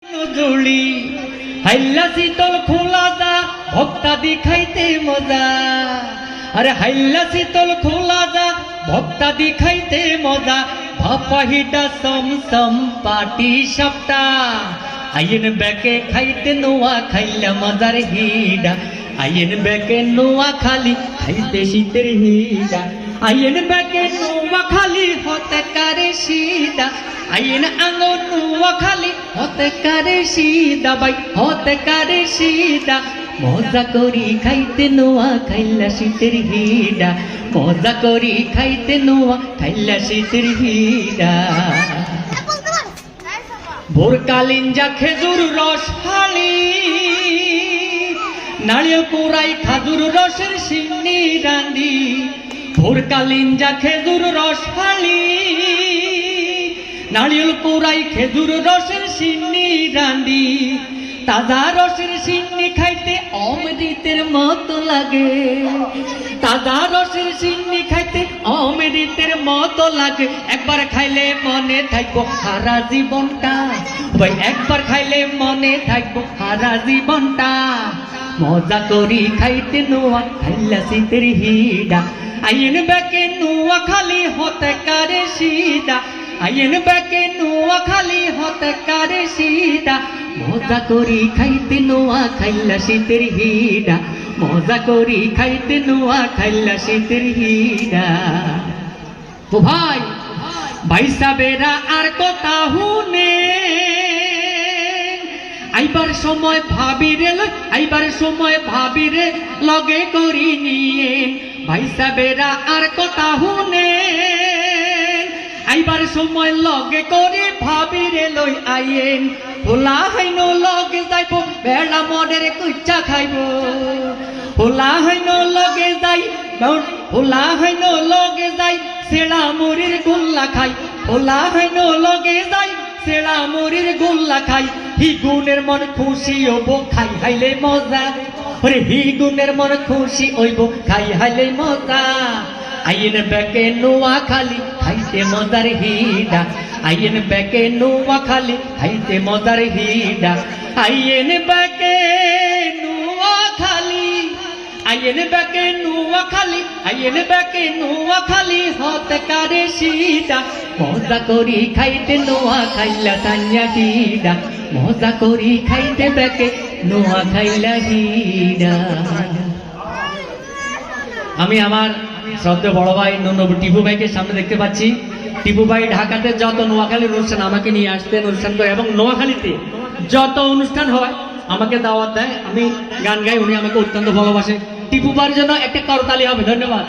নজুলি হাইলা শীতল খোলা যা ভক্তা দেখাইতে মজা। আরে হাইলা শীতল খোলা যা ভক্তা দেখাইতে মজা। ভাপাহিটা সমসম পাটি সাপটা আইন বেকে খাইতে নোয়া খাইলা মজার হিডা। আইন বেকে নোয়া খালি খাইতে শীতের হিডা। আইন বেকে নোয়া খালি হতে কারে সিদা। আইন আঙ্গো নোয়া খালি হতে কারে সিদা ভাই হতে কারে সিদা। মজা করি খাইতে নোয়া খাইলা শীতের হিডা। মজা করি খাইতে নোয়া খাইলা শীতের হিডা। ভোরকালীন যা খেজুর রস হালি নারিয়েল কোরাই খাজুর রসের সিন্নি রান্দি। ভোরকালীন যা খেজুর রস হালি নারিয়েল কোরাই খেজুর রসের সিন্নি রান্দি। তাজা রসের সিন্নি খাইতে অমৃতের মতো লাগে। তাজা রসের সিন্নি খাইতে অমৃতের মতো লাগে। একবার খাইলে মনে থাকবো সারা জীবনটা ভাই। একবার খাইলে মনে থাকবো সারা জীবনটা। মজা করি খাইতে নোয়া খাইলা শীতের হিডা। আইন বেকে নোয়া খালি হতে কারে সিদা। আইন বেকে নোয়া খালি হতে কারে সিদা। মজা করি খাইতে নোয়া খাইলা শীতের হিডা। মজা করি খাইতে নোয়া খাইলা শীতের হিডা। ও ভাই ভাইসা বেরা আর কথা হুনে আইবার সময় ভাবিরে আইবার সময় ভাবিরে লগে করি নিয়ে। ভাইসা বেরা আর কথা হুনে আইবার সময় লগে করে ভাবিরে লই আইয়েন। হোলা হইন লগে যাইব বেড়া মনের কুচ্চা খাইব। হোলা হইন লগে যাই হোলা হইন লগে যাই সেড়া মুড়ির গোল্লা খাই। হোলা হইন লগে যাই সেড়া মুড়ির গোল্লা খাই। হি গুণের মন খুশি হইব খাই হাইলে মজা। ওরে হি গুণের মন খুশি হইব খাই হাইলে মজা। আইন বেকে নোয়া খালি খাইতে মজার হিডা। আইন বেকে নোয়া খালি খাইতে মজার হিডা। আইন বেকে নোয়া খালি আইন বেকে নোয়া খালি আইন বেকে নোয়া খালি হতে কারে সিদা। মজা করি খাইতে নোয়া খাইলা তানিয়া হিডা। মজা করি খাইতে বেকে নোয়া খাইলা হিডা। আমি আমার শ্রদ্ধেয় বড় ভাই নন্নবু টিপু ভাইকে সামনে দেখতে পাচ্ছি। টিপু ভাই ঢাকাতে যত নোয়াখালীর অনুষ্ঠান আমাকে নিয়ে আসতেন অনুষ্ঠান করে এবং নোয়াখালীতে যত অনুষ্ঠান হয় আমাকে দাওয়াত দেয়। আমি গান গাই, উনি আমাকে অত্যন্ত ভালোবাসে। টিপু ভাইয়ের জন্য একটা করতালি হবে। ধন্যবাদ।